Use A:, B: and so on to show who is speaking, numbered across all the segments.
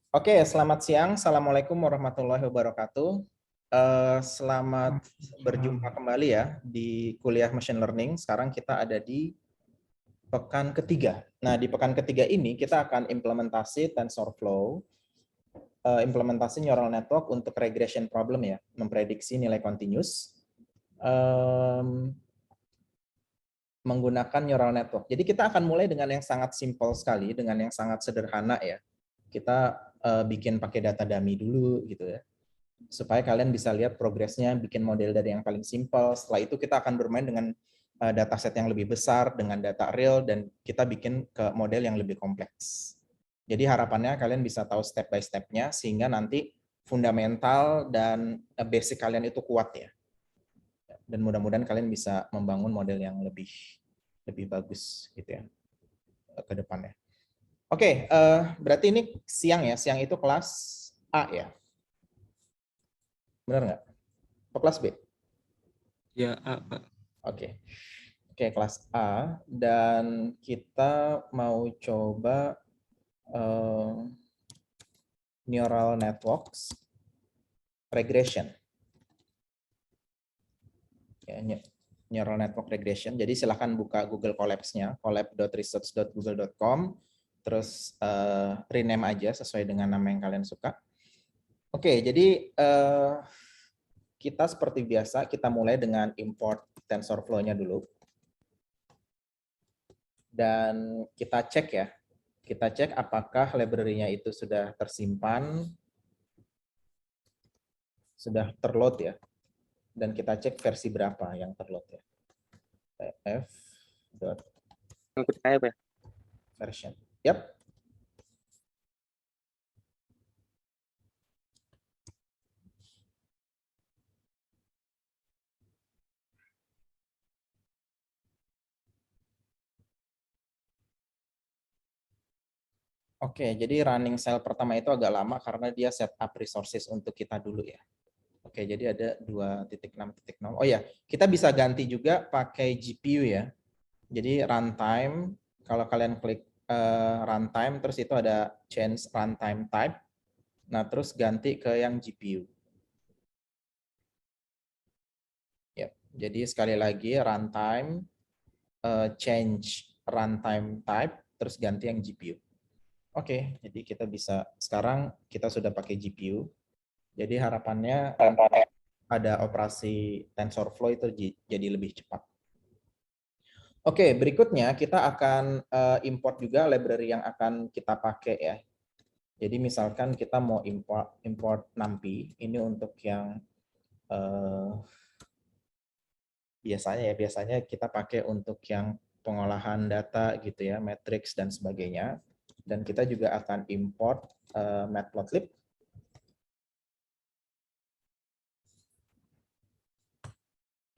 A: Oke, selamat siang. Assalamualaikum warahmatullahi wabarakatuh. Selamat berjumpa kembali ya di kuliah Machine Learning. Sekarang kita ada di pekan ketiga. Nah, di pekan ketiga ini kita akan implementasi TensorFlow, implementasi neural network untuk regression problem ya, memprediksi nilai continuous menggunakan neural network. Jadi kita akan mulai dengan yang sangat simpel sekali, dengan yang sangat sederhana ya. Kita bikin pakai data dummy dulu gitu ya, supaya kalian bisa lihat progresnya, bikin model dari yang paling simpel. Setelah itu kita akan bermain dengan dataset yang lebih besar, dengan data real, dan kita bikin ke model yang lebih kompleks. Jadi harapannya kalian bisa tahu step by step-nya, sehingga nanti fundamental dan basic kalian itu kuat ya. Dan mudah-mudahan kalian bisa membangun model yang lebih bagus gitu ya ke depannya. Oke, berarti ini siang ya. Siang itu kelas A ya. Benar nggak? Atau kelas B?
B: Ya, A, Pak.
A: Oke. Oke, kelas A. Dan kita mau coba neural networks regression. Ya, neural network regression. Jadi silahkan buka Google Colabs-nya, colab.research.google.com, terus rename aja sesuai dengan nama yang kalian suka. Oke, jadi kita seperti biasa, kita mulai dengan import TensorFlow-nya dulu. Dan kita cek ya, kita cek apakah library-nya itu sudah tersimpan, sudah terload ya. Dan kita cek versi berapa yang terload ya.
B: Ikut saya, Pak.
A: Version. Yap. Oke, jadi running cell pertama itu agak lama karena dia setup resources untuk kita dulu ya. Oke, jadi ada 2.6.0. Oh ya, kita bisa ganti juga pakai GPU ya. Jadi runtime, kalau kalian klik runtime, terus itu ada change runtime type. Nah, terus ganti ke yang GPU. Ya, jadi sekali lagi runtime, change runtime type, terus ganti yang GPU. Oke, jadi kita bisa, sekarang kita sudah pakai GPU. Jadi harapannya ada operasi TensorFlow itu jadi lebih cepat. Oke, berikutnya kita akan import juga library yang akan kita pakai ya. Jadi misalkan kita mau import NumPy, ini untuk yang biasanya kita pakai untuk yang pengolahan data gitu ya, matrix dan sebagainya. Dan kita juga akan import Matplotlib.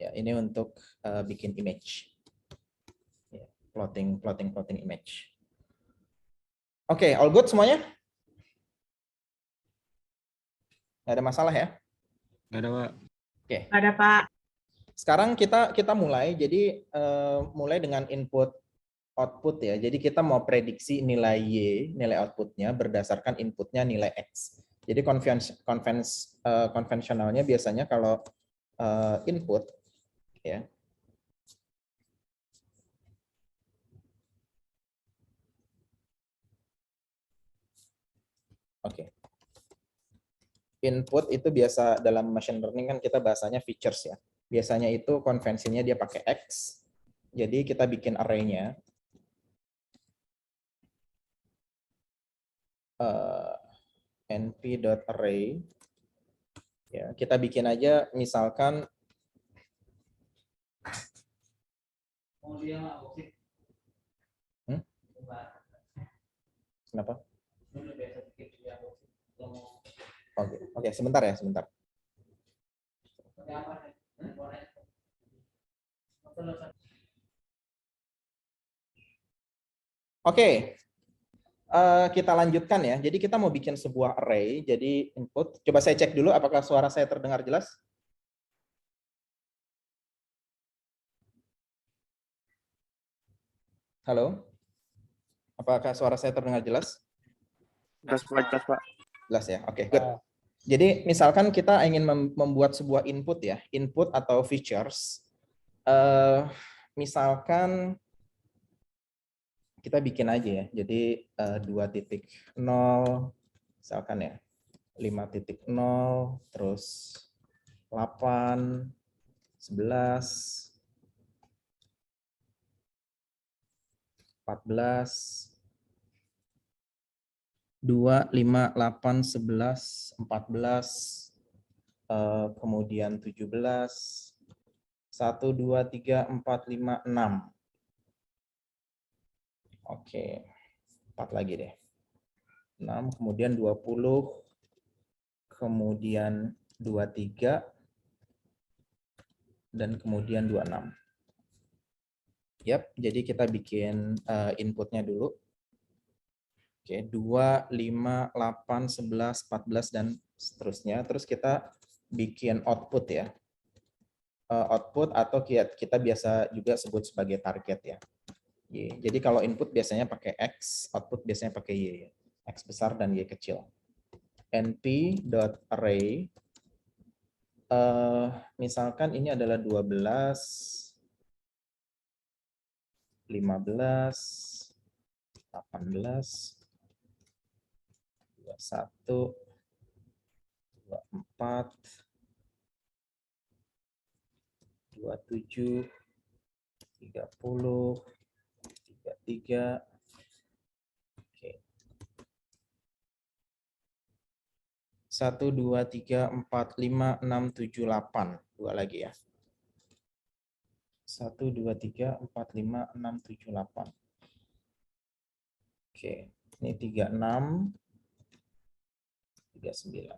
A: Ya, ini untuk bikin image. Ya, plotting image. Oke, all good semuanya? Nggak ada masalah ya?
B: Nggak ada, Pak.
A: Oke.
C: Ada Pak.
A: Sekarang kita mulai. Jadi mulai dengan input output ya. Jadi kita mau prediksi nilai Y, nilai outputnya berdasarkan inputnya nilai X. Jadi konvensionalnya biasanya kalau input ya. Oke. Input itu biasa dalam machine learning kan kita bahasanya features ya. Biasanya itu konvensinya dia pakai X. Jadi kita bikin array-nya. np.array. Ya, kita bikin aja misalkan kenapa? Oke, sebentar ya, sebentar. Oke, kita lanjutkan ya. Jadi kita mau bikin sebuah array. Jadi input. Coba saya cek dulu apakah suara saya terdengar jelas. Halo? Apakah suara saya terdengar jelas?
B: Jelas, Pak.
A: Jelas ya? Oke, good. Jadi misalkan kita ingin membuat sebuah input ya, input atau features. Misalkan kita bikin aja ya. Jadi 2.0 misalkan ya. 5.0 terus 8 11 14 2 5 8 11 14 kemudian 17 1 2 3 4 5 6. Oke. 4 lagi deh. 6 kemudian 20 kemudian 23 dan kemudian 26. Yap, jadi kita bikin inputnya dulu. Oke, 2, 5, 8, 11, 14 dan seterusnya. Terus kita bikin output ya. Output atau kita biasa juga sebut sebagai target ya. Y. Jadi kalau input biasanya pakai X, output biasanya pakai Y. X besar dan Y kecil. np.array misalkan ini adalah 12, 15, 18, 21, 24, 27, 30, 33. Oke. 1, 2, 3, 4, 5, 6, 7, 8. Dua lagi ya. 1, 2, 3, 4, 5, 6, 7, 8. Oke. Ini 36, 39.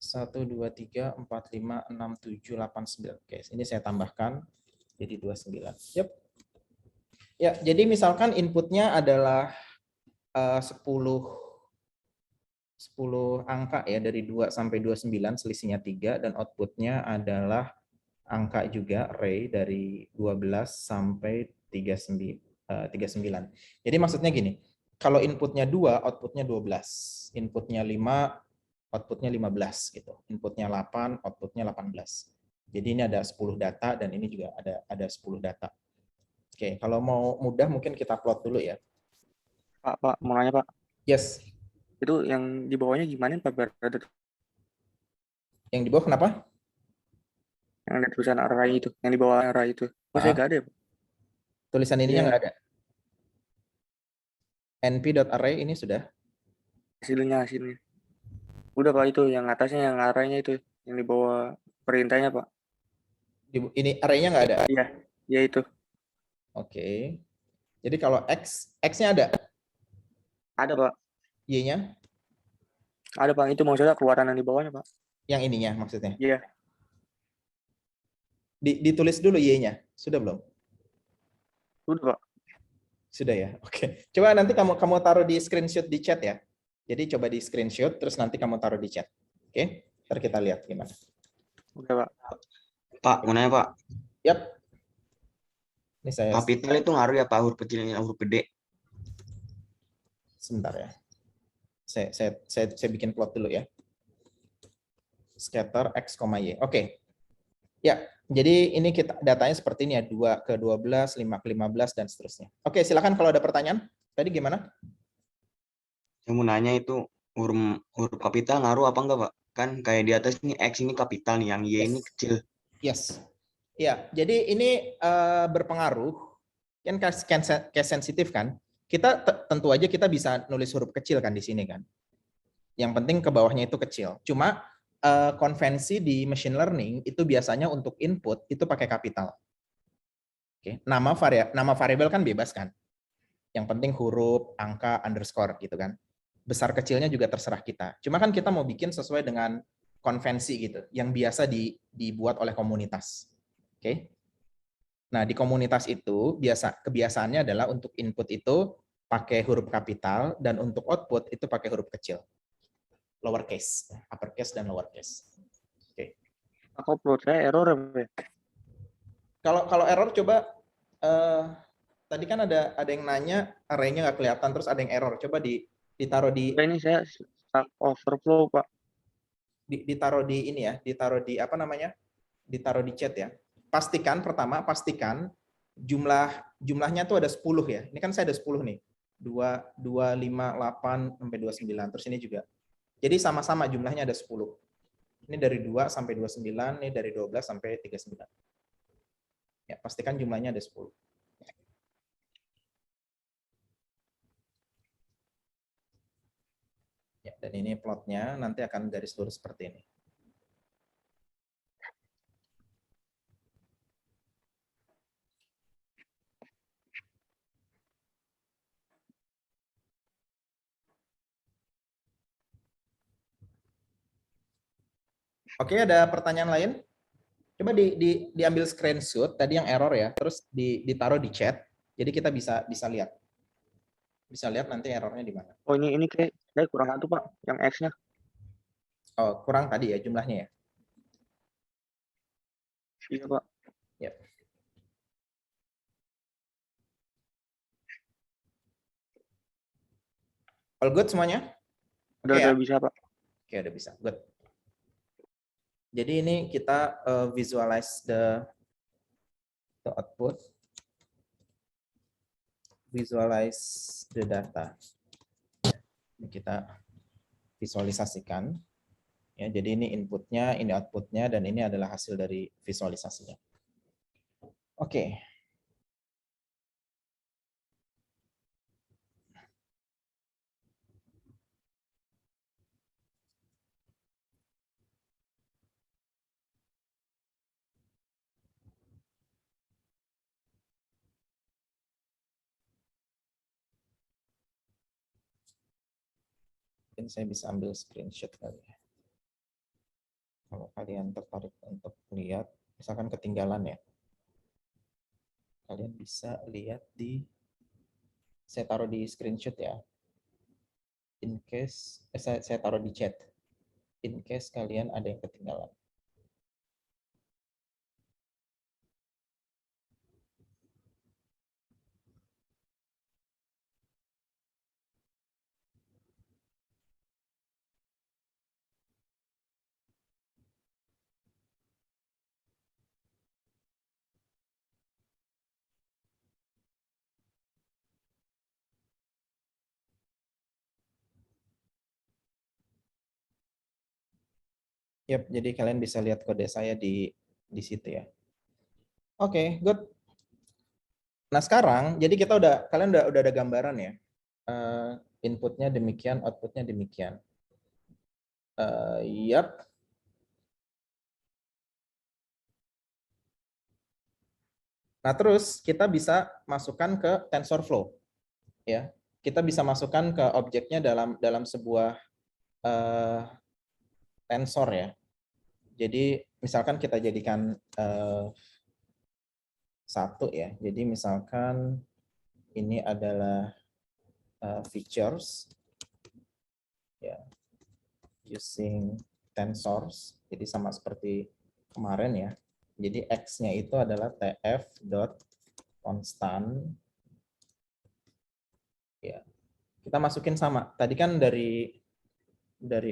A: 1, 2, 3, 4, 5, 6, 7, 8, 9. Oke, ini saya tambahkan jadi 29. Yep. Ya, jadi misalkan inputnya adalah 10 angka ya dari 2 sampai 29 selisihnya 3 dan outputnya adalah angka juga array dari 12 sampai 39. Jadi maksudnya gini, kalau inputnya 2, outputnya 12. Inputnya 5, outputnya 15 gitu. Inputnya 8, outputnya 18. Jadi ini ada 10 data dan ini juga ada 10 data. Oke, kalau mau mudah mungkin kita plot dulu ya.
B: Pak, mau nanya, Pak.
A: Yes.
B: Itu yang di bawahnya gimana, Pak? Biar ada
A: Yang di bawah kenapa?
B: yang ada tulisan array itu, yang di bawah array itu. Oh, saya nggak ada ya, Pak?
A: Tulisan ininya
B: Iya,
A: nggak ada. np.array ini sudah.
B: hasilnya. Udah, Pak, itu yang atasnya, yang arraynya itu, yang di bawah perintahnya, Pak.
A: Ini array-nya nggak ada.
B: Iya, iya itu.
A: Oke. Jadi kalau X-nya ada?
B: Ada, Pak.
A: Y-nya?
B: Ada, Pak. Itu maksudnya keluaran yang di bawahnya, Pak.
A: Yang ininya maksudnya?
B: Iya.
A: Ditulis dulu Y-nya. Sudah belum?
B: Udah, Pak.
A: Sudah ya? Oke. Coba nanti kamu taruh di screenshot di chat ya. Jadi coba di screenshot, terus nanti kamu taruh di chat. Oke? Ntar kita lihat gimana.
B: Udah, Pak.
C: Pak, mau nanya, Pak.
A: Yap. Ini saya
C: Kapital itu ngaruh ya, Pak, huruf kecilnya huruf gede.
A: sebentar ya. Saya bikin plot dulu ya. Scatter X, Y. Oke. Ya, jadi ini kita datanya seperti ini ya, 2 ke 12, 5 ke 15 dan seterusnya. Oke, silakan kalau ada pertanyaan. Tadi gimana?
C: Saya mau nanya itu huruf kapital ngaruh apa enggak, Pak? Kan kayak di atas ini X ini kapital nih, yang Y ini kecil.
A: Yes. Ya, jadi ini berpengaruh. Kan case sensitif kan. Kita tentu aja kita bisa nulis huruf kecil kan di sini kan. Yang penting ke bawahnya itu kecil. Cuma konvensi di machine learning itu biasanya untuk input itu pakai kapital. Oke, nama variabel kan bebas kan. Yang penting huruf, angka, underscore gitu kan. Besar kecilnya juga terserah kita. Cuma kan kita mau bikin sesuai dengan konvensi gitu, yang biasa dibuat oleh komunitas. Oke. Nah, di komunitas itu kebiasaannya adalah untuk input itu pakai huruf kapital dan untuk output itu pakai huruf kecil. Lowercase, uppercase dan lowercase. Oke.
B: Aku upload saya error ya.
A: Kalau error coba tadi kan ada yang nanya array-nya nggak kelihatan, terus ada yang error. Coba ditaruh di
B: Ini saya Stack Overflow, Pak.
A: ditaruh di ini ya, ditaruh di apa namanya? Ditaruh di chat ya. Pastikan jumlahnya tuh ada 10 ya. Ini kan saya ada 10 nih. 2, 5, 8 sampai 29. Terus ini juga. Jadi sama-sama jumlahnya ada 10. Ini dari 2 sampai 29, ini dari 12 sampai 39. Ya, pastikan jumlahnya ada 10. Ya, dan ini plotnya nanti akan garis lurus seperti ini. Oke, ada pertanyaan lain? Coba diambil screenshot tadi yang error ya, terus ditaruh di chat. Jadi kita bisa lihat. Bisa lihat nanti errornya di mana.
B: Oh, ini kayak kurang satu, Pak, yang X-nya.
A: Oh, kurang tadi ya jumlahnya ya.
B: Iya, Pak.
A: Ya. All good semuanya?
B: Udah
A: Oke ya?
B: bisa, Pak.
A: Oke, udah bisa. Good. Jadi ini kita visualize the output. Visualize the data. Ini kita visualisasikan. Ya, jadi ini inputnya, ini outputnya, dan ini adalah hasil dari visualisasinya. Oke. Mungkin saya bisa ambil screenshot kali ya. Kalau kalian tertarik untuk lihat, misalkan ketinggalan ya, kalian bisa lihat saya taruh di screenshot ya. In case, saya taruh di chat. In case kalian ada yang ketinggalan. Yap, jadi kalian bisa lihat kode saya di situ ya. Oke, good. Nah sekarang, jadi kalian udah ada gambaran ya. Inputnya demikian, outputnya demikian. Yap. Nah terus kita bisa masukkan ke TensorFlow, ya. Kita bisa masukkan ke objeknya dalam sebuah tensor ya. Jadi misalkan kita jadikan satu ya. Jadi misalkan ini adalah features ya, using tensors. Jadi sama seperti kemarin ya. Jadi x-nya itu adalah tf.constant ya. Kita masukin sama. Tadi kan dari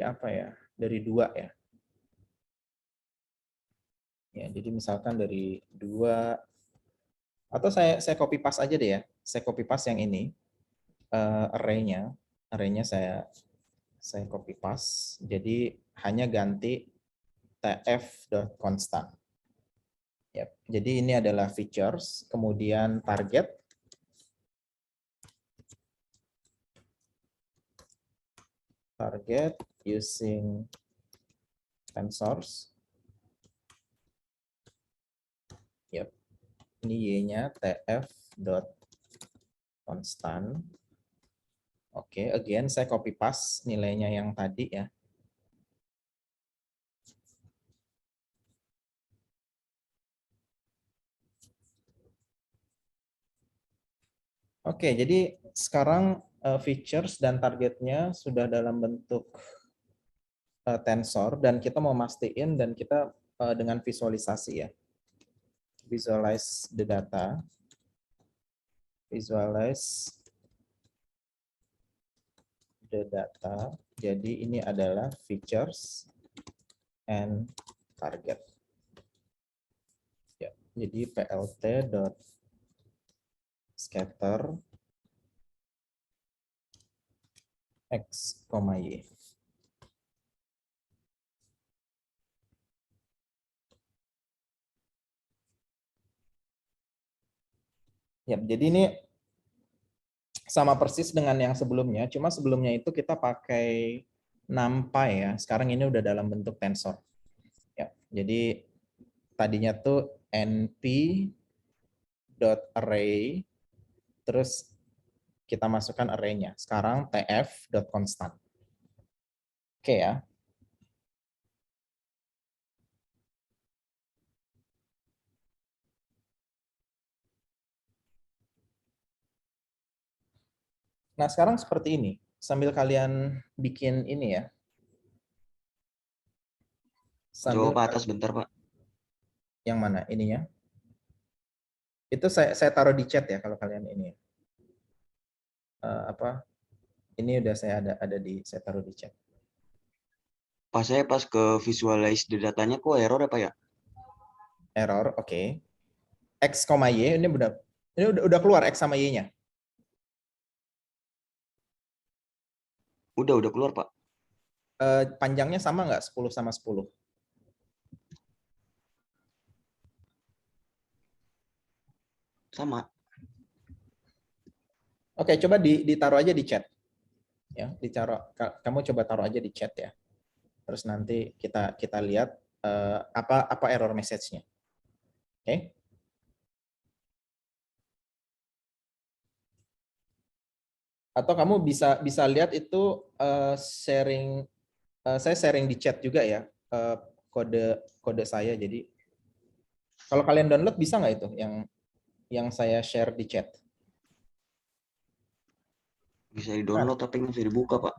A: apa ya? Dari 2 ya. Ya, jadi misalkan dari 2 atau saya copy paste aja deh ya. Saya copy paste yang ini array-nya saya copy paste. Jadi hanya ganti tf.constant. Yep. Jadi ini adalah features, kemudian target. Target using tensors. Yep. Ini y-nya tf.constant. Oke, again saya copy paste nilainya yang tadi ya. Oke, jadi sekarang features dan targetnya sudah dalam bentuk tensor dan kita mau mastiin dan kita dengan visualisasi ya. Visualize the data. visualize the data. Jadi ini adalah features and target. Ya, jadi plt.scatter x, y. Ya, jadi ini sama persis dengan yang sebelumnya, cuma sebelumnya itu kita pakai NumPy ya. Sekarang ini udah dalam bentuk tensor. Ya, jadi tadinya tuh np.array, terus kita masukkan array-nya. Sekarang tf.constant. Oke ya. Nah, sekarang seperti ini. Sambil kalian bikin ini ya.
C: Coba
A: Sambil
C: Pak atas bentar Pak.
A: yang mana ininya? Itu saya taruh di chat ya kalau kalian ini. Apa? Ini udah saya saya taruh di chat.
C: Pas saya pas ke visualize the datanya kok error ya Pak ya?
A: Error, oke. X, Y ini udah keluar X sama Y-nya.
C: Udah keluar Pak.
A: Panjangnya sama nggak 10 sama 10?
C: Sama.
A: Oke, coba ditaruh aja di chat. Ya, kamu coba taruh aja di chat ya. Terus nanti kita lihat apa error message-nya. Oke. Atau kamu bisa lihat itu sharing, saya sharing di chat juga ya, kode saya. Jadi kalau kalian download bisa nggak itu yang saya share di chat?
C: Bisa di-download tapi nggak bisa dibuka Pak.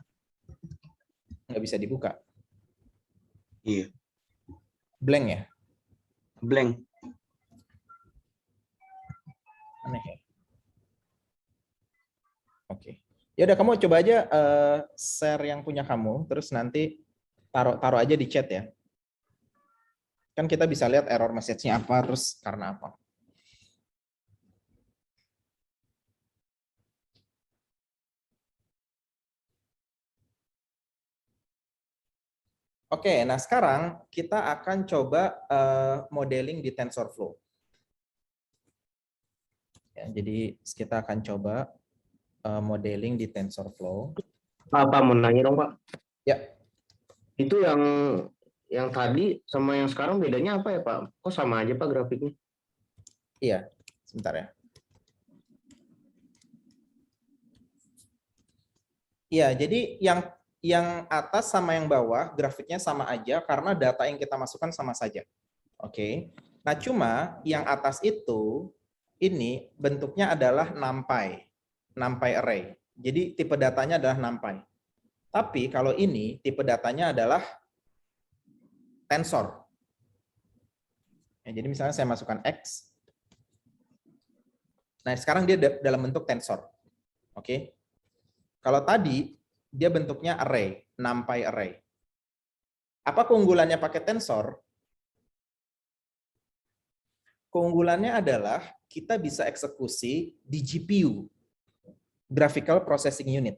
A: Nggak bisa dibuka.
C: Iya.
A: Blank ya?
C: Blank.
A: Aneh ya. Oke. Ya udah, kamu coba aja share yang punya kamu, terus nanti taruh aja di chat ya. Kan kita bisa lihat error message-nya apa, terus karena apa. Oke, nah sekarang kita akan coba modeling di TensorFlow. Ya, jadi kita akan coba modeling di TensorFlow.
D: Apa mau nanya dong Pak?
A: Ya.
D: Itu yang tadi sama yang sekarang bedanya apa ya Pak? Kok sama aja Pak grafiknya?
A: Iya, sebentar ya. Iya, jadi yang atas sama yang bawah grafiknya sama aja karena data yang kita masukkan sama saja. Oke. Nah, cuma yang atas itu ini bentuknya adalah NumPy array. Jadi tipe datanya adalah NumPy. Tapi kalau ini tipe datanya adalah tensor. Ya, jadi misalnya saya masukkan X. Nah, sekarang dia dalam bentuk tensor. Oke. Kalau tadi dia bentuknya array, NumPy array. Apa keunggulannya pakai tensor? Keunggulannya adalah kita bisa eksekusi di GPU, Graphical Processing Unit.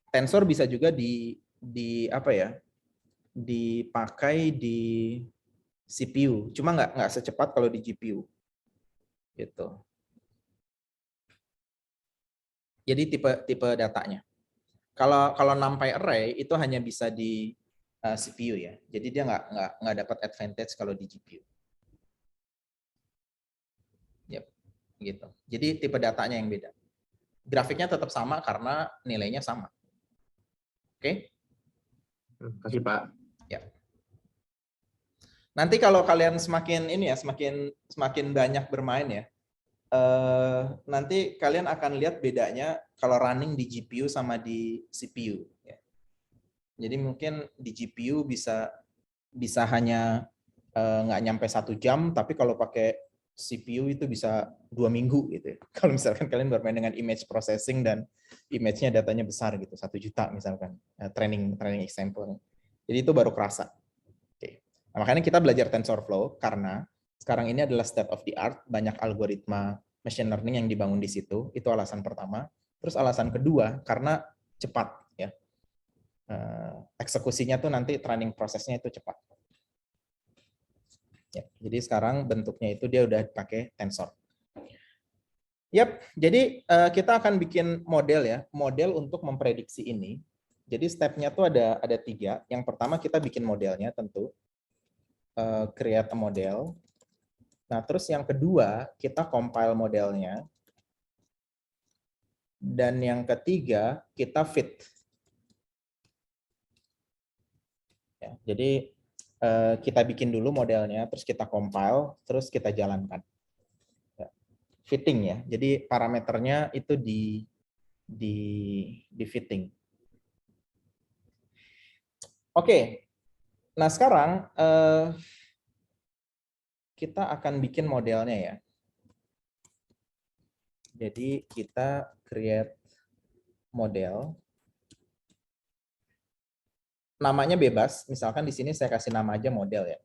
A: Tensor bisa juga dipakai di CPU, cuma nggak secepat kalau di GPU. Gitu. Jadi tipe datanya. Kalau NumPy array itu hanya bisa di CPU ya. Jadi dia nggak dapat advantage kalau di GPU. Yep, gitu. Jadi tipe datanya yang beda. Grafiknya tetap sama karena nilainya sama. Oke?
D: Kasih Pak.
A: Ya. Nanti kalau kalian semakin banyak bermain ya, nanti kalian akan lihat bedanya kalau running di GPU sama di CPU. Ya. Jadi mungkin di GPU bisa hanya nggak nyampe 1 jam, tapi kalau pakai CPU itu bisa 2 minggu gitu ya. Kalau misalkan kalian bermain dengan image processing dan image-nya datanya besar gitu, 1 juta misalkan, training example. Jadi itu baru kerasa. Oke. Nah, makanya kita belajar TensorFlow karena sekarang ini adalah state of the art, banyak algoritma machine learning yang dibangun di situ, itu alasan pertama. Terus alasan kedua, karena cepat ya. Eksekusinya tuh nanti training prosesnya itu cepat. Ya, jadi sekarang bentuknya itu dia udah pakai tensor. Yap, jadi kita akan bikin model ya, model untuk memprediksi ini. Jadi stepnya tuh ada 3. Yang pertama kita bikin modelnya tentu, create a model. Nah terus yang kedua kita compile modelnya. Dan yang ketiga kita fit. Ya, jadi kita bikin dulu modelnya, terus kita compile, terus kita jalankan. Ya, fitting ya. Jadi parameternya itu di fitting. Oke. Nah, sekarang kita akan bikin modelnya ya. Jadi kita create model. Namanya bebas, misalkan di sini saya kasih nama aja model ya.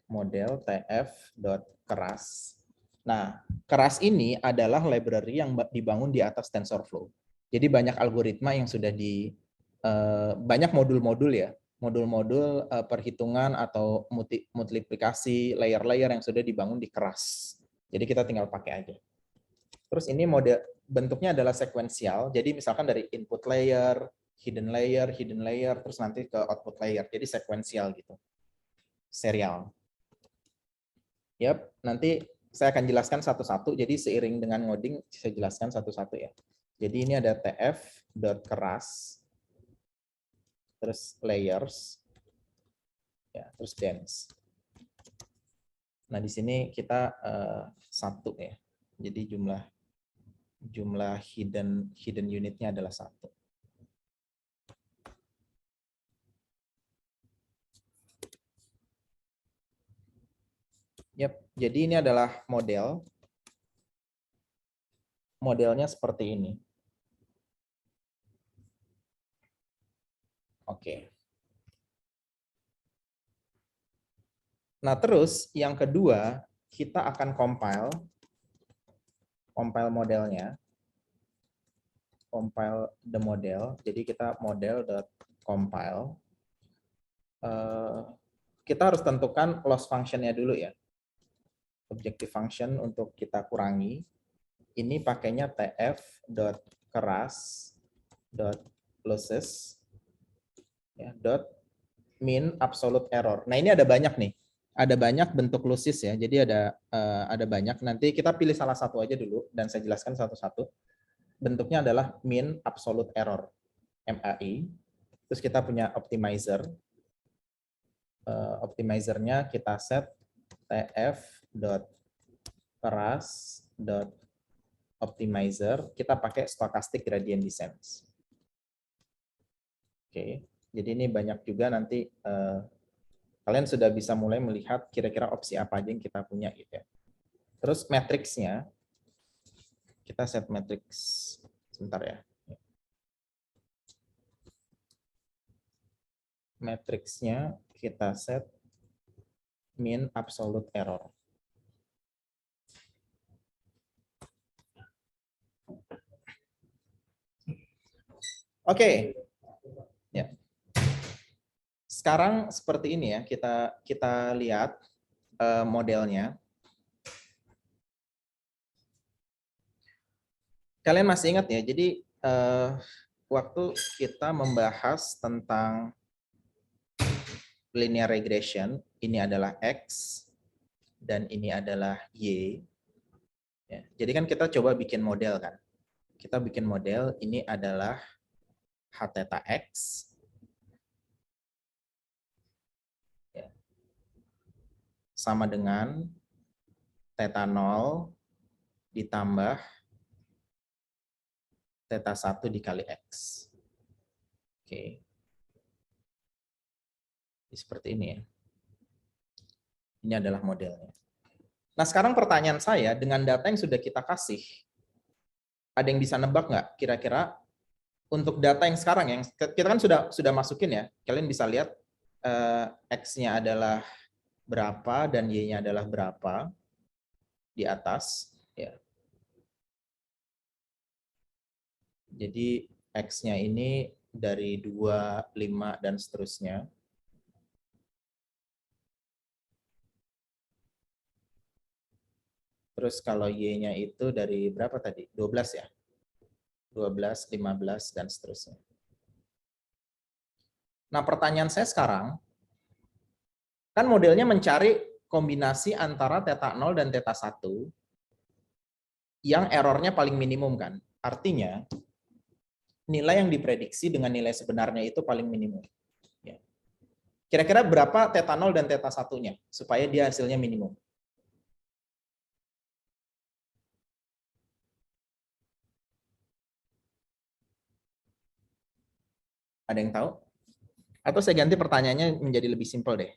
A: Model tf.keras. Nah, keras ini adalah library yang dibangun di atas TensorFlow. Jadi banyak algoritma yang sudah banyak modul-modul ya, modul-modul perhitungan atau multiplikasi layer-layer yang sudah dibangun di keras. Jadi kita tinggal pakai aja. Terus ini model bentuknya adalah sekuensial. Jadi misalkan dari input layer, hidden layer, terus nanti ke output layer. Jadi sekuensial gitu. Serial. Yap, nanti saya akan jelaskan satu-satu. Jadi seiring dengan ngoding saya jelaskan satu-satu ya. Jadi ini ada tf.keras, terus layers, ya, terus dense. Nah di sini kita satu ya. Jadi jumlah hidden unitnya adalah 1. Yap, jadi ini adalah model. Modelnya seperti ini. Oke. Nah, terus yang kedua, kita akan compile modelnya. Compile the model. Jadi kita model.compile. Kita harus tentukan loss function-nya dulu ya. Objective function untuk kita kurangi. Ini pakainya tf.keras.losses ya, min absolute error. Nah, ini ada banyak nih. Ada banyak bentuk losses ya. Jadi ada banyak. Nanti kita pilih salah satu aja dulu dan saya jelaskan satu-satu. Bentuknya adalah min absolute error, MAI. Terus kita punya optimizer. Optimizernya kita set tf.keras.optimizer. Kita pakai stochastic gradient descent. Oke. Jadi ini banyak juga nanti kalian sudah bisa mulai melihat kira-kira opsi apa aja yang kita punya gitu ya. Terus matriksnya kita set matriks sebentar ya. Matriksnya kita set min absolute error. Oke. Ya. Sekarang seperti ini ya, kita lihat modelnya. Kalian masih ingat ya, jadi waktu kita membahas tentang linear regression, ini adalah X, dan ini adalah Y. Ya, jadi kan kita coba bikin model kan. Kita bikin model, ini adalah H theta X. Ya. Sama dengan theta 0 ditambah theta 1 dikali X. Oke. Seperti ini ya. Ini adalah modelnya. Nah, sekarang pertanyaan saya, dengan data yang sudah kita kasih, ada yang bisa nebak nggak kira-kira untuk data yang sekarang, yang kita kan sudah masukin ya, kalian bisa lihat X-nya adalah berapa dan Y-nya adalah berapa di atas. Ya. Jadi X-nya ini dari 2, 5, dan seterusnya. Terus kalau Y-nya itu dari berapa tadi? 12 ya? 12, 15, dan seterusnya. Nah, pertanyaan saya sekarang, kan modelnya mencari kombinasi antara theta 0 dan theta 1 yang errornya paling minimum kan? Artinya, nilai yang diprediksi dengan nilai sebenarnya itu paling minimum. Ya. Kira-kira berapa theta 0 dan theta 1-nya supaya dia hasilnya minimum? Ada yang tahu? Atau saya ganti pertanyaannya menjadi lebih simpel deh.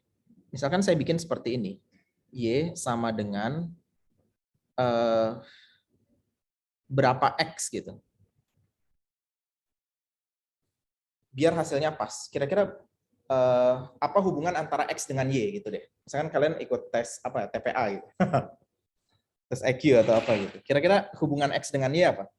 A: Misalkan saya bikin seperti ini. Y sama dengan berapa X gitu. Biar hasilnya pas. Kira-kira apa hubungan antara X dengan Y gitu deh. Misalkan kalian ikut tes apa TPA gitu. Tes EQ atau apa gitu. Kira-kira hubungan X dengan Y apa?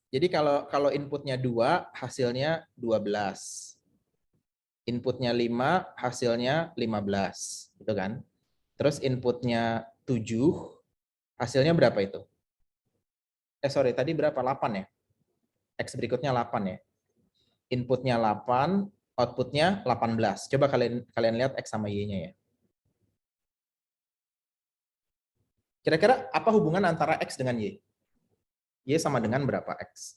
A: Jadi kalau inputnya 2, hasilnya 12. Inputnya 5, hasilnya 15. Gitu kan. Terus inputnya 7, hasilnya berapa itu? Sorry, tadi berapa? 8 ya? X berikutnya 8 ya? Inputnya 8, outputnya 18. Coba kalian lihat X sama Y-nya ya. Kira-kira apa hubungan antara X dengan Y? Y sama dengan berapa X?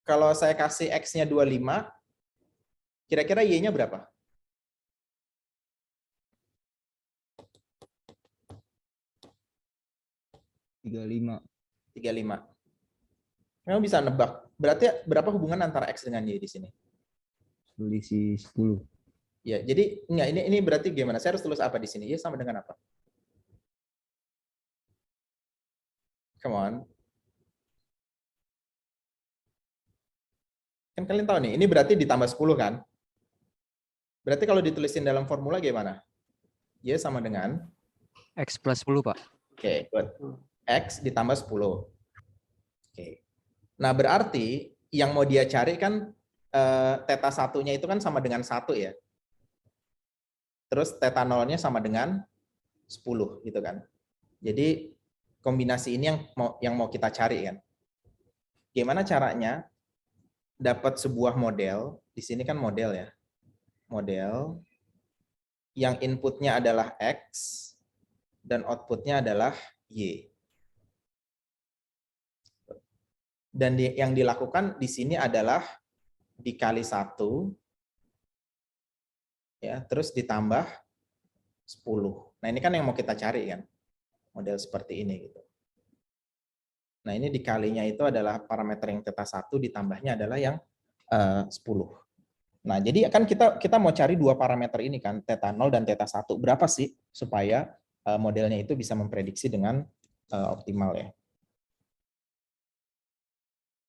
A: Kalau saya kasih X-nya 25, kira-kira Y-nya berapa?
E: 35.
A: 35. Memang bisa nebak. Berarti berapa hubungan antara X dengan Y di sini?
E: Selisih 10.
A: Ya, jadi enggak, ini berarti gimana? Saya harus tulis apa di sini? Y sama dengan apa? Come on. Kan kalian tahu nih, ini berarti ditambah 10 kan? Berarti kalau ditulisin dalam formula gimana? Y sama dengan?
F: X plus 10, Pak.
A: Oke, good. X ditambah 10. Oke. Nah, berarti yang mau dia cari kan theta 1-nya itu kan sama dengan 1 ya. Terus theta 0-nya sama dengan 10 gitu kan. Jadi kombinasi ini yang mau kita cari kan. Gimana caranya dapat sebuah model, di sini kan model ya. Model yang inputnya adalah X dan outputnya adalah Y. Dan yang dilakukan di sini adalah dikali 1, ya, terus ditambah 10. Nah, ini kan yang mau kita cari kan. Model seperti ini gitu. Nah, ini dikalinya itu adalah parameter yang theta 1, ditambahnya adalah yang 10. Nah, jadi kan kita mau cari dua parameter ini kan, theta 0 dan theta 1. Berapa sih supaya modelnya itu bisa memprediksi dengan optimal ya.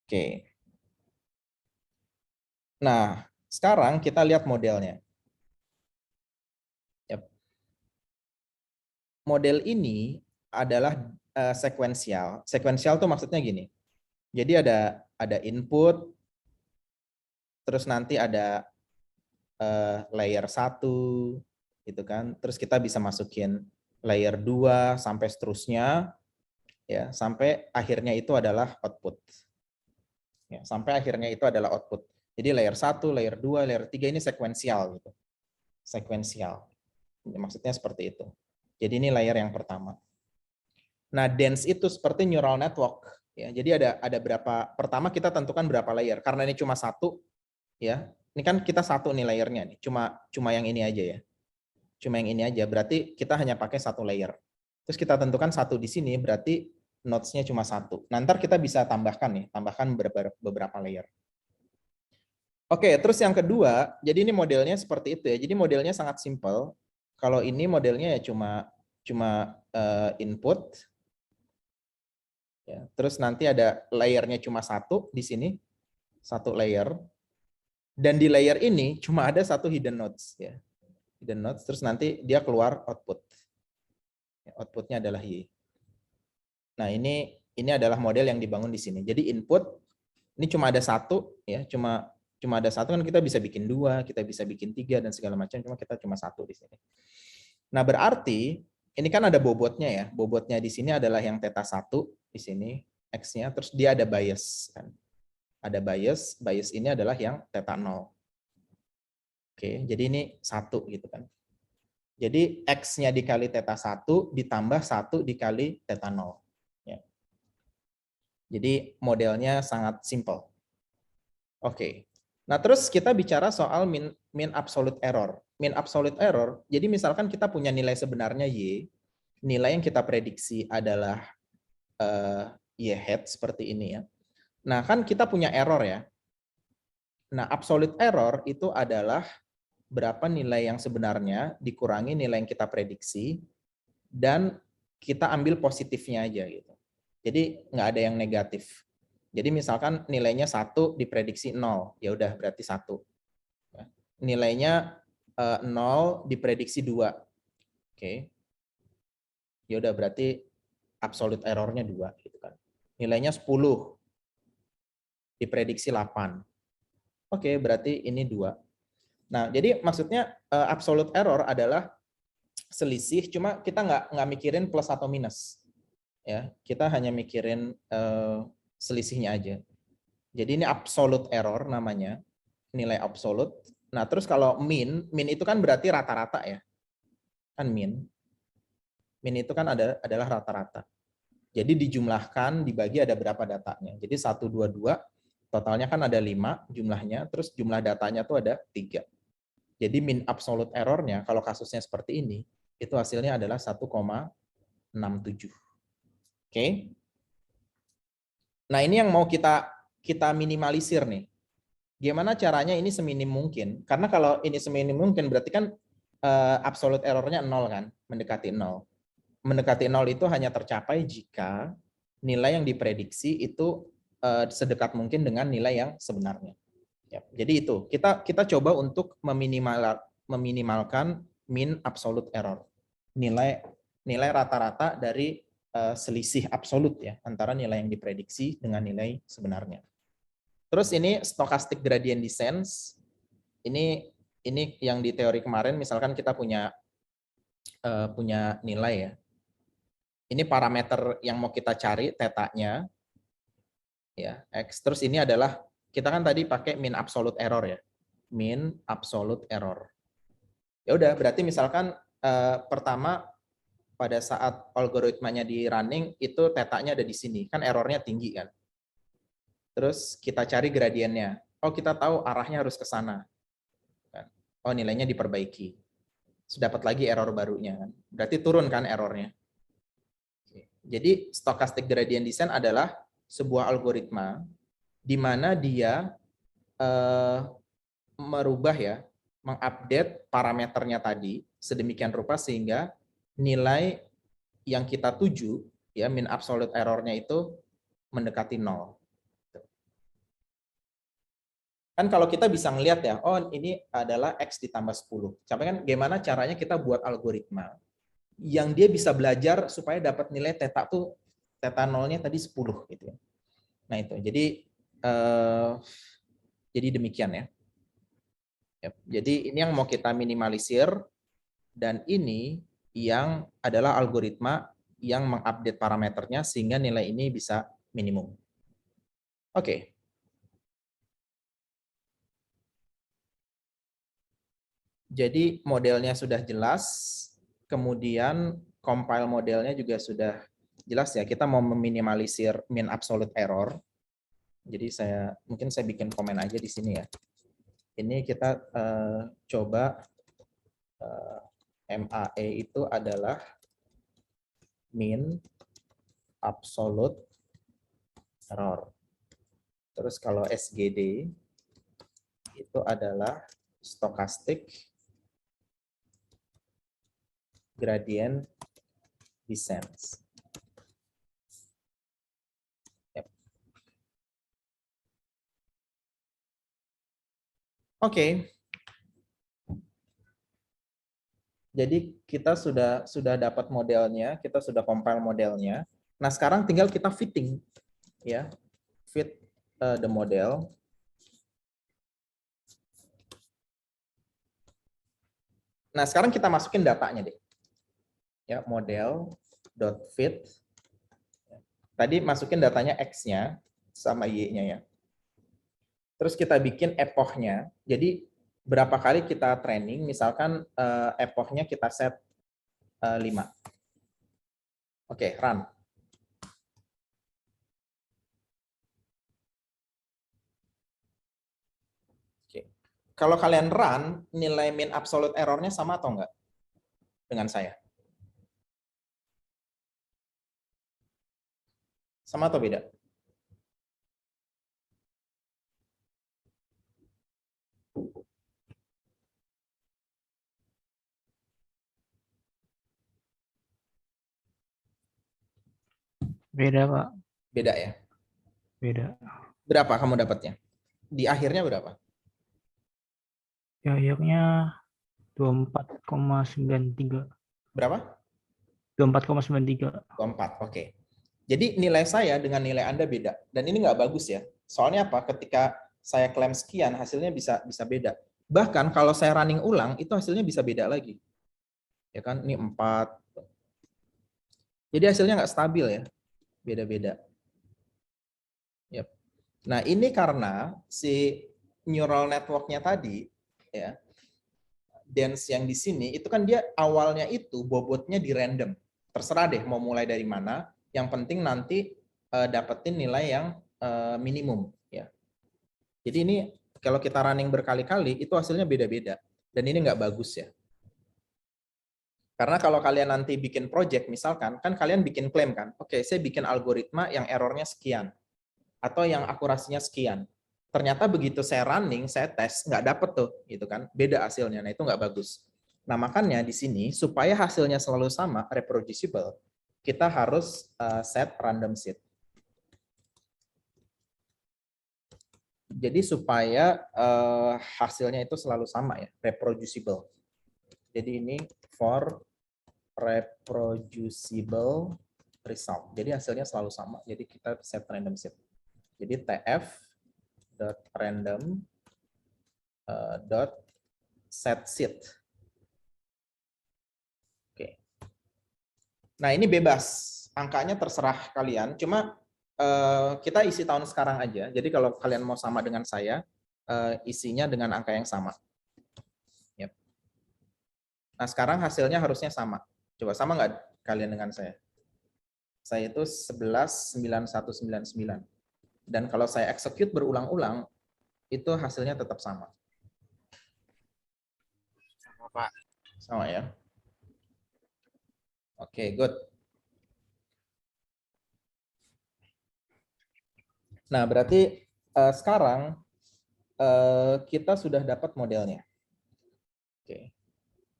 A: Oke. Nah, sekarang kita lihat modelnya. Yep. Model ini adalah sekuensial. Sekuensial tuh maksudnya gini. Jadi ada input, terus nanti ada layer 1 gitu kan. Terus kita bisa masukin layer 2 sampai seterusnya ya, sampai akhirnya itu adalah output. Ya, sampai akhirnya itu adalah output. Jadi layer 1, layer 2, layer 3 ini sekuensial gitu. Sekuensial. Maksudnya seperti itu. Jadi ini layer yang pertama. Nah, dense itu seperti neural network ya. Jadi ada berapa, pertama kita tentukan berapa layer. Karena ini cuma satu ya. Ini kan kita satu nih layernya nih. Cuma yang ini aja ya. Cuma yang ini aja. Berarti kita hanya pakai satu layer. Terus kita tentukan 1 di sini, berarti nodes-nya cuma 1. Nah, ntar kita bisa tambahkan nih, tambahkan beberapa layer. Oke, terus yang kedua, jadi ini modelnya seperti itu ya. Jadi modelnya sangat simple. Kalau ini modelnya ya cuma input. Ya, terus nanti ada layernya cuma 1 di sini, 1 layer. Dan di layer ini cuma ada 1 hidden nodes ya. Hidden nodes, terus nanti dia keluar output. Outputnya adalah Y. Nah, ini adalah model yang dibangun di sini. Jadi input ini cuma ada 1 ya, cuma ada 1 kan kita bisa bikin 2, kita bisa bikin 3 dan segala macam, cuma kita cuma 1 di sini. Nah, berarti ini kan ada bobotnya ya. Bobotnya di sini adalah yang theta 1 di sini X-nya, terus dia ada bias kan. Ada bias ini adalah yang theta 0. Oke, jadi ini 1 gitu kan. Jadi X-nya dikali theta 1 ditambah 1 dikali theta 0. Ya. Jadi modelnya sangat simple. Oke. Nah, terus kita bicara soal mean absolute error. Mean absolute error, jadi misalkan kita punya nilai sebenarnya Y, nilai yang kita prediksi adalah Y hat seperti ini ya. Nah, kan kita punya error ya. Nah, absolute error itu adalah berapa nilai yang sebenarnya dikurangi nilai yang kita prediksi, dan kita ambil positifnya aja gitu. Jadi nggak ada yang negatif. Jadi misalkan nilainya 1 diprediksi 0, ya udah berarti 1. Nilainya 0 diprediksi 2. Oke. Ya udah berarti absolute errornya 2 gitu kan. Nilainya 10 diprediksi 8. Oke, berarti ini 2. Nah, jadi maksudnya absolute error adalah selisih, cuma kita nggak mikirin plus atau minus. Ya, kita hanya mikirin selisihnya aja. Jadi ini absolute error namanya, nilai absolute. Nah, terus kalau mean itu kan berarti rata-rata ya. Kan mean itu kan adalah rata-rata. Jadi dijumlahkan, dibagi ada berapa datanya. Jadi 1, 2, 2, totalnya kan ada 5 jumlahnya, terus jumlah datanya tuh ada 3. Jadi mean absolute errornya, kalau kasusnya seperti ini, itu hasilnya adalah 1,67. Oke. Nah, ini yang mau kita minimalisir nih. Gimana caranya ini seminim mungkin? Karena kalau ini seminim mungkin berarti kan absolute errornya 0 kan, mendekati 0. Mendekati 0 itu hanya tercapai jika nilai yang diprediksi itu sedekat mungkin dengan nilai yang sebenarnya. Ya, jadi itu kita coba untuk meminimalkan mean absolute error. Nilai rata-rata dari selisih absolut ya antara nilai yang diprediksi dengan nilai sebenarnya. Terus ini stochastic gradient descent. Ini yang di teori kemarin, misalkan kita punya nilai ya. Ini parameter yang mau kita cari tetanya ya, X. Terus ini adalah kita kan tadi pakai mean absolute error ya. Mean absolute error. Ya udah, berarti misalkan pertama pada saat algoritmanya di running itu tetanya ada di sini, kan errornya tinggi kan. Terus kita cari gradiennya. Oh, kita tahu arahnya harus ke sana. Oh, nilainya diperbaiki. Dapat lagi error barunya kan. Berarti turun kan errornya. Jadi stochastic gradient descent adalah sebuah algoritma di mana dia merubah ya, mengupdate parameternya tadi sedemikian rupa sehingga nilai yang kita tuju ya mean absolute errornya itu mendekati 0. Kan kalau kita bisa ngelihat ya, oh ini adalah X ditambah 10. Sampai kan gimana caranya kita buat algoritma yang dia bisa belajar supaya dapat nilai theta tuh theta 0-nya tadi 10 gitu ya. Nah itu. Jadi demikian ya. Jadi ini yang mau kita minimalisir dan ini yang adalah algoritma yang mengupdate parameternya sehingga nilai ini bisa minimum. Oke. Jadi modelnya sudah jelas, kemudian compile modelnya juga sudah jelas ya. Kita mau meminimalisir mean absolute error. Jadi mungkin saya bikin komen aja di sini ya. Ini kita coba MAE itu adalah mean absolute error. Terus kalau SGD itu adalah stochastic gradient descent. Oke. Jadi kita sudah dapat modelnya, kita sudah compile modelnya. Nah, sekarang tinggal kita fitting ya. Fit the model. Nah, sekarang kita masukin datanya deh. Ya, model.fit. Tadi masukin datanya X-nya sama Y-nya ya. Terus kita bikin epochnya. Jadi berapa kali kita training, misalkan epochnya kita set 5. Oke, run. Oke. Kalau kalian run, nilai mean absolute error-nya sama atau enggak dengan saya? Sama atau beda?
G: Beda, Pak.
A: Beda ya?
G: Beda.
A: Berapa kamu dapatnya? Di akhirnya berapa?
G: Ya, akhirnya 24,93.
A: Berapa?
G: 24,93.
A: 24, oke. Jadi nilai saya dengan nilai Anda beda. Dan ini nggak bagus ya. Soalnya apa? Ketika saya klaim sekian, hasilnya bisa beda. Bahkan kalau saya running ulang, itu hasilnya bisa beda lagi. Ya kan? Ini 4. Jadi hasilnya nggak stabil ya. Beda-beda. Yep. Nah, ini karena si neural network-nya tadi, ya, dense yang di sini, itu kan dia awalnya itu bobotnya di random. Terserah deh mau mulai dari mana, yang penting nanti dapetin nilai yang minimum. Ya. Jadi ini kalau kita running berkali-kali, itu hasilnya beda-beda. Dan ini nggak bagus ya. Karena kalau kalian nanti bikin project, misalkan, kan kalian bikin klaim kan, oke, saya bikin algoritma yang errornya sekian, atau yang akurasinya sekian. Ternyata begitu saya running, saya tes, nggak dapet tuh, gitu kan, beda hasilnya. Nah, itu nggak bagus. Nah, makanya di sini, supaya hasilnya selalu sama, reproducible, kita harus set random seed. Jadi supaya hasilnya itu selalu sama ya, reproducible. Jadi ini for reproducible result. Jadi hasilnya selalu sama. Jadi kita set random seed. Jadi tf.random set seed. Oke. Nah, ini bebas. Angkanya terserah kalian. Cuma kita isi tahun sekarang aja. Jadi kalau kalian mau sama dengan saya, isinya dengan angka yang sama. Yep. Nah, sekarang hasilnya harusnya sama. Coba sama nggak kalian dengan saya? Saya itu 119199. Dan kalau saya execute berulang-ulang, itu hasilnya tetap sama.
B: Sama, Pak.
A: Sama ya. Oke, good. Nah, berarti sekarang kita sudah dapat modelnya. Oke.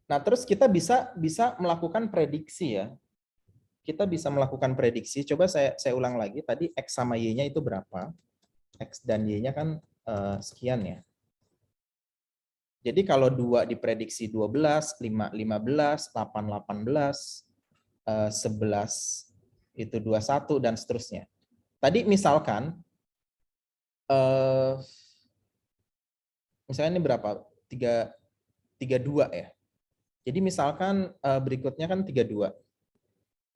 A: Nah, terus kita bisa melakukan prediksi ya. Kita bisa melakukan prediksi. Coba saya ulang lagi. Tadi X sama Y-nya itu berapa? X dan Y-nya kan sekian ya. Jadi kalau 2 diprediksi 12, 5, 15, 8, 18, 11 itu 21 dan seterusnya. Tadi misalkan misalnya ini berapa? 32 ya. Jadi misalkan berikutnya kan 32.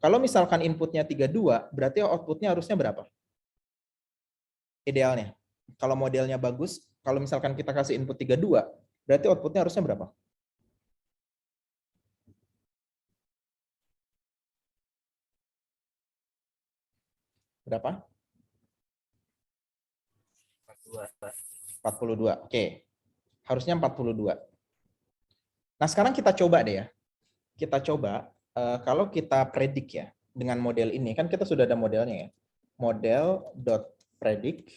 A: Kalau misalkan inputnya 32, berarti outputnya harusnya berapa? Idealnya. Kalau modelnya bagus, kalau misalkan kita kasih input 32, berarti outputnya harusnya berapa? Berapa? 42. Oke. Harusnya 42. Nah, sekarang kita coba deh ya. Kita coba kalau kita predik ya. dengan model ini, kan kita sudah ada modelnya ya. Model.predict,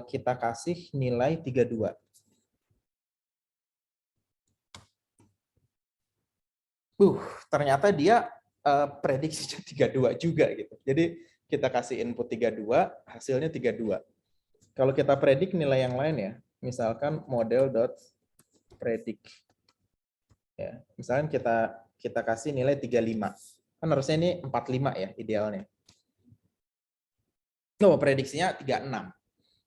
A: kita kasih nilai 32. Ternyata dia prediksinya 32 juga gitu. Jadi kita kasih input 32, hasilnya 32. Kalau kita predik nilai yang lain ya, misalkan model.predict. Ya, misalkan kita kasih nilai 35. Kan harusnya ini 45 ya idealnya. Oh, prediksinya 36.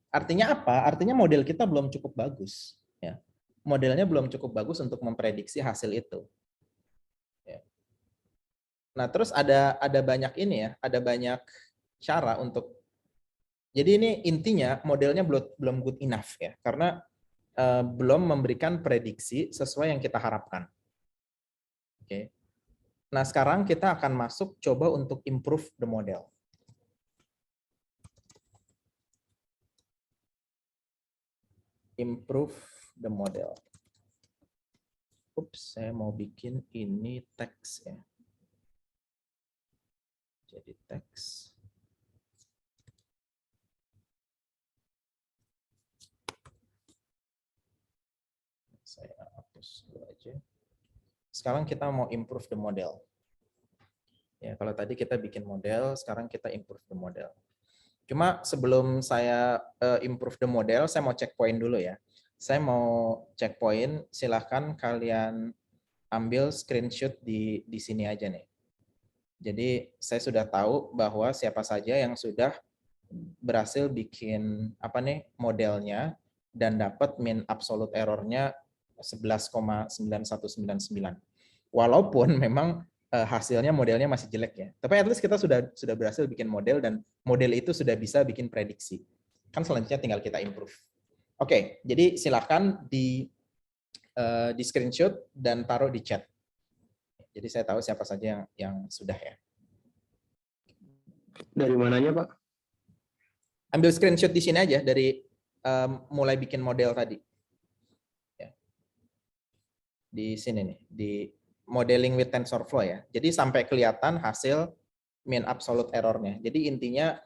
A: Artinya apa? Artinya model kita belum cukup bagus. Ya. Modelnya belum cukup bagus untuk memprediksi hasil itu. Ya. Nah, terus ada banyak ini ya, ada banyak cara untuk. Jadi ini intinya modelnya belum good enough ya, karena belum memberikan prediksi sesuai yang kita harapkan. Oke. Nah, sekarang kita akan masuk coba untuk improve the model. Improve the model. Ups, saya mau bikin ini teks ya. Jadi teks. Saya hapus dulu aja. Sekarang kita mau improve the model. Ya, kalau tadi kita bikin model, sekarang kita improve the model. Cuma sebelum saya improve the model, saya mau checkpoint dulu ya. Saya mau checkpoint, silahkan kalian ambil screenshot di sini aja nih. Jadi saya sudah tahu bahwa siapa saja yang sudah berhasil bikin modelnya dan dapat mean absolute error-nya 11,9199. Walaupun memang hasilnya modelnya masih jelek ya. Tapi at least kita sudah berhasil bikin model dan model itu sudah bisa bikin prediksi. Kan selanjutnya tinggal kita improve. Oke, jadi silakan di screenshot dan taruh di chat. Jadi saya tahu siapa saja yang sudah ya.
D: Dari mananya, Pak?
A: Ambil screenshot di sini aja dari mulai bikin model tadi. Ya. Di sini nih, di modeling with TensorFlow ya. Jadi sampai kelihatan hasil mean absolute error-nya. Jadi intinya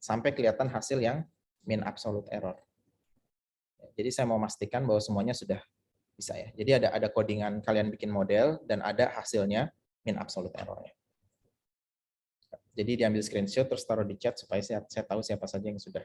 A: sampai kelihatan hasil yang mean absolute error. Jadi saya mau memastikan bahwa semuanya sudah bisa ya. Jadi ada codingan kalian bikin model dan ada hasilnya mean absolute error-nya. Jadi diambil screenshot terus taruh di chat supaya saya tahu siapa saja yang sudah